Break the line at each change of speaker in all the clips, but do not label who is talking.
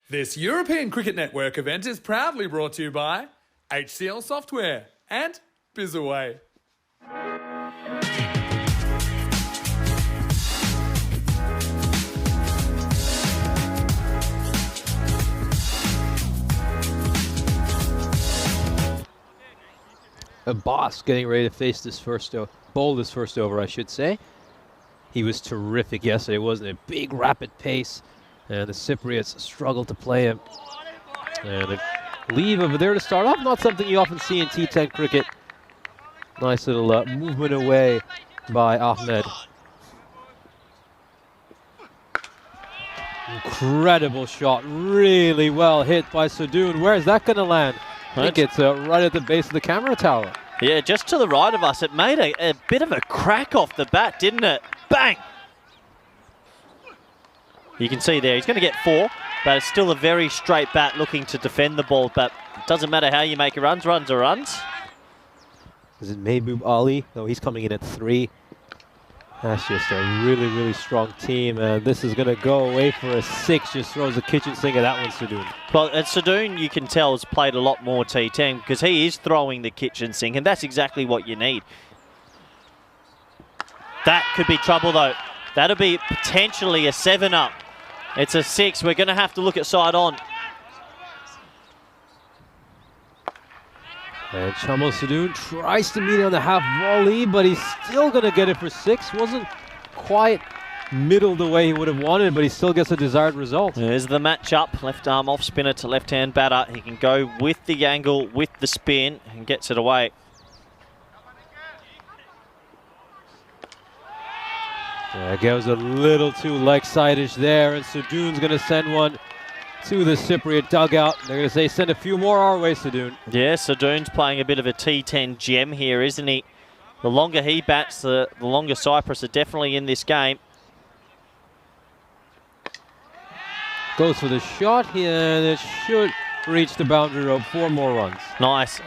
This European Cricket Network event is proudly brought to you by HCL Software and BizAway.
Boss getting ready to face this bowl this first over, I should say. He was terrific yesterday, wasn't it? Big, rapid pace, and the Cypriots struggled to play him. And a leave over there to start off, not something you often see in T10 cricket. Nice little movement away by Ahmed. Incredible shot, really well hit by Sadoun. Where's that going to land? I think it's right at the base of the camera tower.
Yeah, just to the right of us. It made a bit of a crack off the bat, didn't it? Bang! You can see there, he's going to get 4, but it's still a very straight bat looking to defend the ball. But it doesn't matter how you make your runs, runs are runs.
Is it Mahbub Ali? No, he's coming in at 3. That's just a really, really strong team. And this is going to go away for a 6. Just throws the kitchen sink at that one, Sadoun.
Well, Sadoun, you can tell, has played a lot more T10 because he is throwing the kitchen sink, and that's exactly what you need. That could be trouble, though. That'll be potentially a 7-up. It's a 6. We're going to have to look at side on.
And Chamal Sadoun tries to meet on the half volley, but he's still going to get it for 6. Wasn't quite middle the way he would have wanted, but he still gets a desired result.
There's the match-up. Left arm off spinner to left-hand batter. He can go with the angle, with the spin, and gets it away.
Yeah, goes a little too leg-side-ish there, and Sadoun's going to send one to the Cypriot dugout. They're going to say, send a few more our way, Sadoun.
Yeah, Sadoun's playing a bit of a T10 gem here, isn't he? The longer he bats, the longer Cyprus are definitely in this game.
Goes for the shot here, and it should reach the boundary rope. 4 more runs.
Nice.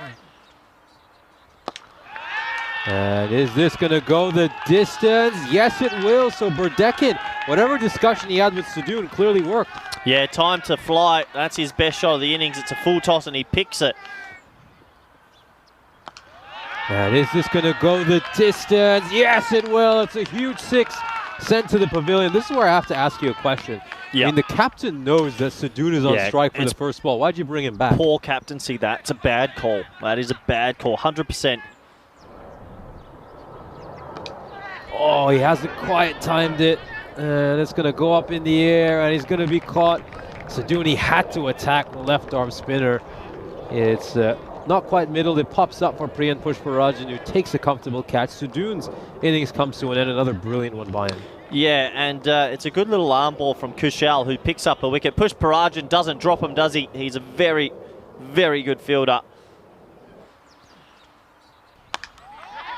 And is this going to go the distance? Yes, it will. So Burdekin, whatever discussion he had with Sadoun, clearly worked.
Yeah, time to fly. That's his best shot of the innings. It's a full toss, and he picks it.
And is this going to go the distance? Yes, it will. It's a huge 6 sent to the pavilion. This is where I have to ask you a question.
Yep.
I mean, the captain knows that Sadoun is on strike for the first ball. Why'd you bring him back?
Poor captaincy, that. It's a bad call. That is a bad call, 100%.
Oh, he hasn't quite timed it. And it's going to go up in the air, and he's going to be caught. Sadoun had to attack the left arm spinner. It's not quite middle. It pops up for Priyan Pushparajan, who takes a comfortable catch. Sadoun's innings comes to an end. Another brilliant one by him.
Yeah, and it's a good little arm ball from Kushal, who picks up a wicket. Pushparajan doesn't drop him, does he? He's a very, very good fielder.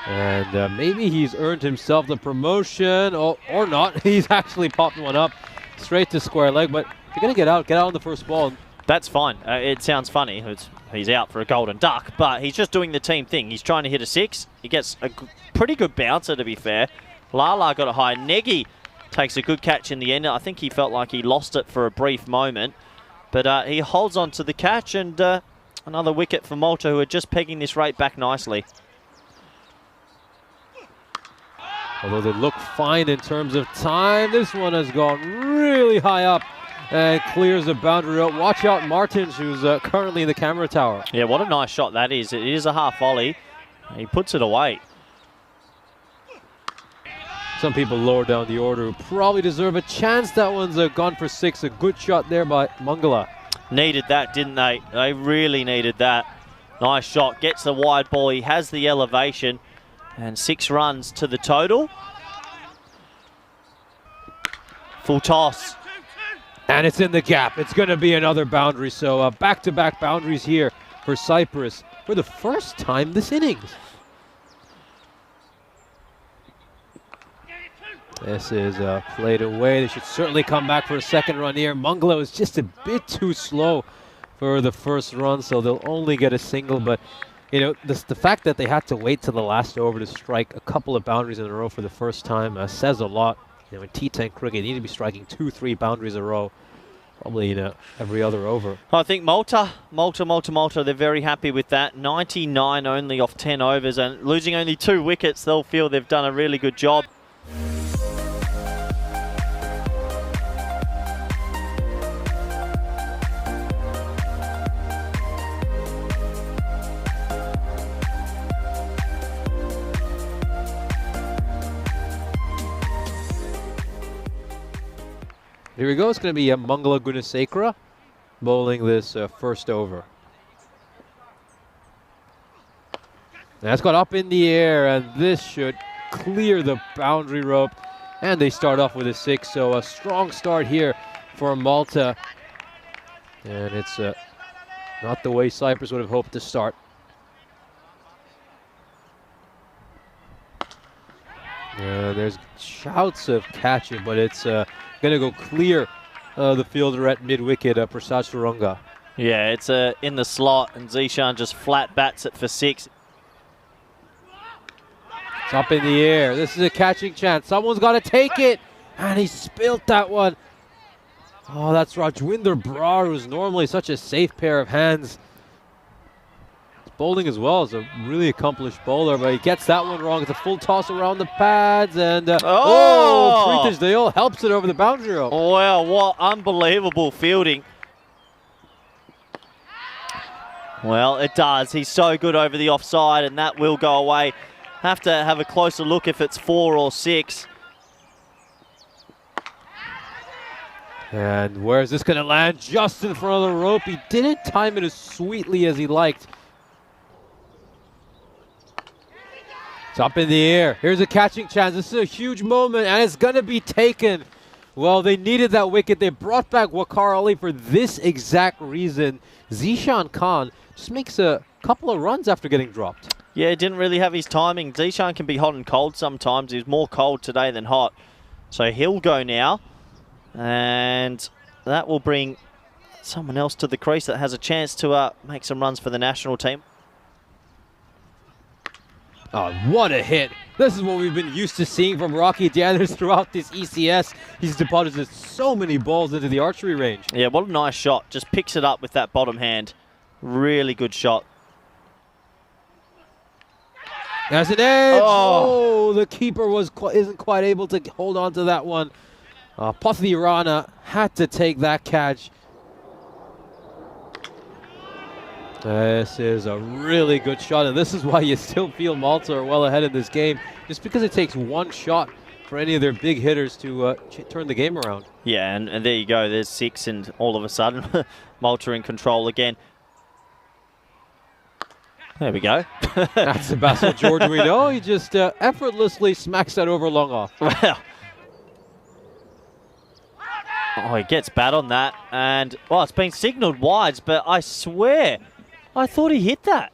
And maybe he's earned himself the promotion, or not. He's actually popped one up straight to square leg. But if you're going to get out on the first ball.
That's fine. It sounds funny. He's out for a golden duck, but he's just doing the team thing. He's trying to hit a 6. He gets a pretty good bouncer, to be fair. Lala got a high. Negi takes a good catch in the end. I think he felt like he lost it for a brief moment. But he holds on to the catch, and another wicket for Malta, who are just pegging this rate back nicely.
Although they look fine in terms of time, this one has gone really high up and clears the boundary rope. Watch out, Martins, who's currently in the camera tower.
Yeah, what a nice shot that is. It is a half volley. He puts it away.
Some people lower down the order who probably deserve a chance. That one's gone for 6. A good shot there by Mangala.
Needed that, didn't they? They really needed that. Nice shot. Gets the wide ball. He has the elevation. And 6 runs to the total. Full toss.
And it's in the gap. It's going to be another boundary. So back-to-back boundaries here for Cyprus for the first time this innings. This is played away. They should certainly come back for a second run here. Mangala is just a bit too slow for the first run, so they'll only get a single. But, you know, the fact that they had to wait till the last over to strike a couple of boundaries in a row for the first time says a lot. You know, in T10 cricket, you need to be striking 2-3 boundaries in a row. Probably every other over.
I think Malta, they're very happy with that. 99 only off 10 overs, and losing only 2 wickets, they'll feel they've done a really good job.
Here we go. It's going to be Mangala Gunasekara bowling this first over. That's got up in the air, and this should clear the boundary rope. And they start off with a 6, so a strong start here for Malta. And it's not the way Cyprus would have hoped to start. There's shouts of catch it, but it's going to go clear the fielder at mid-wicket, Prasad Suranga.
Yeah, it's in the slot, and Zishan just flat bats it for 6.
It's up in the air. This is a catching chance. Someone's got to take it, and he spilt that one. Oh, that's Rajwinder Brar, who's normally such a safe pair of hands. Bowling as well as a really accomplished bowler, but he gets that one wrong. It's a full toss around the pads, and Pritesh Dayal helps it over the boundary rope.
Wow, what unbelievable fielding. Well, it does. He's so good over the offside, and that will go away. Have to have a closer look if it's 4 or 6.
And where is this going to land? Just in front of the rope. He didn't time it as sweetly as he liked. It's up in the air. Here's a catching chance. This is a huge moment, and it's going to be taken. Well, they needed that wicket. They brought back Waqar Ali for this exact reason. Zishan Khan just makes a couple of runs after getting dropped.
Yeah, didn't really have his timing. Zishan can be hot and cold sometimes. He was more cold today than hot. So he'll go now. And that will bring someone else to the crease that has a chance to make some runs for the national team.
Oh, what a hit. This is what we've been used to seeing from Rocky Danners throughout this ECS. He's deposited so many balls into the archery range.
Yeah, what a nice shot. Just picks it up with that bottom hand. Really good shot.
That's an edge. Oh, the keeper isn't quite able to hold on to that one. Pathi Rana had to take that catch. This is a really good shot, and this is why you still feel Malta are well ahead in this game, just because it takes one shot for any of their big hitters to turn the game around.
Yeah, and there you go. There's 6, and all of a sudden, Malta in control again. There we go.
That's the Basil George we know. He just effortlessly smacks that over long off.
Wow. Oh, he gets bad on that, and, well, it's been signalled wides, but I swear, I thought he hit that.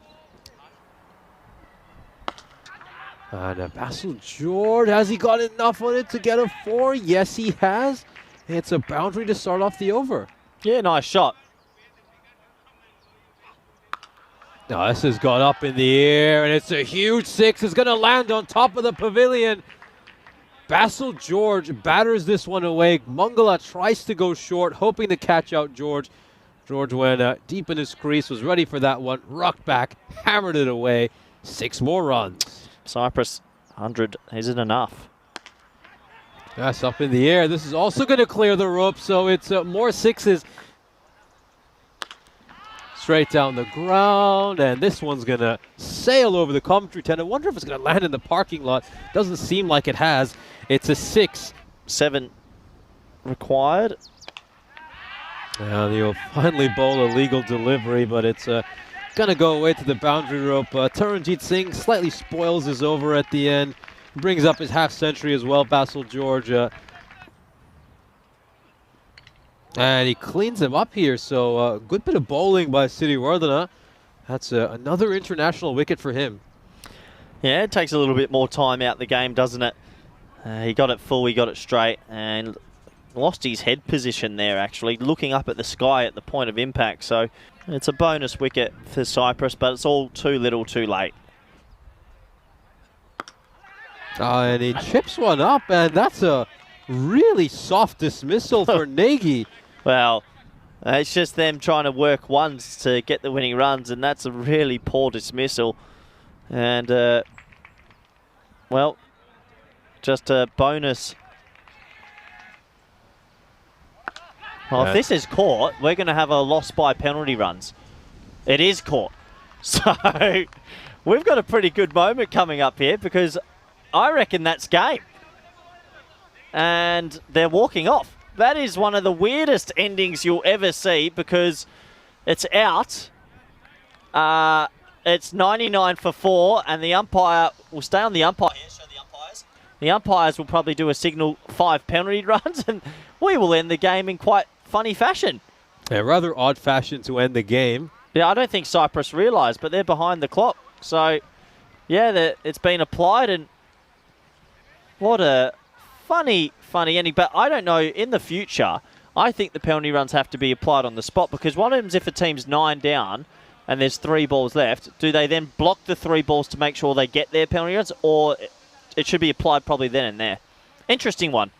And Basil George, has he got enough on it to get a 4? Yes, he has. It's a boundary to start off the over.
Yeah, nice shot.
Now, this has gone up in the air, and it's a huge 6. It's going to land on top of the pavilion. Basil George batters this one away. Mangala tries to go short, hoping to catch out George. George went deep in his crease, was ready for that one, rocked back, hammered it away. 6 more runs.
Cyprus, 100 isn't enough.
That's up in the air. This is also going to clear the rope, so it's more 6s. Straight down the ground, and this one's going to sail over the commentary tent. I wonder if it's going to land in the parking lot. Doesn't seem like it has. It's a 6.
7 required.
And he'll finally bowl a legal delivery, but it's going to go away to the boundary rope. Taranjit Singh slightly spoils his over at the end. Brings up his half century as well, Basil George. And he cleans him up here, so a good bit of bowling by Siriwardana. That's another international wicket for him.
Yeah, it takes a little bit more time out the game, doesn't it? He got it full, he got it straight, and lost his head position there, actually, looking up at the sky at the point of impact. So it's a bonus wicket for Cyprus, but it's all too little too late.
And he chips one up, and that's a really soft dismissal for Nagy.
Well, It's just them trying to work ones to get the winning runs, and that's a really poor dismissal. And, well, just a bonus. Well, if this is caught, we're going to have a loss by penalty runs. It is caught. So we've got a pretty good moment coming up here because I reckon that's game. And they're walking off. That is one of the weirdest endings you'll ever see because it's out. It's 99 for 4, and the umpire will stay on the umpire here. Show the umpires. The umpires will probably do a signal 5 penalty runs, and we will end the game in quite funny fashion.
A rather odd fashion to end the game.
Yeah, I don't think Cyprus realised, but they're behind the clock. So, yeah, it's been applied, and what a funny ending. But I don't know, in the future, I think the penalty runs have to be applied on the spot because what happens if a team's 9 down and there's 3 balls left? Do they then block the 3 balls to make sure they get their penalty runs, or it should be applied probably then and there? Interesting one.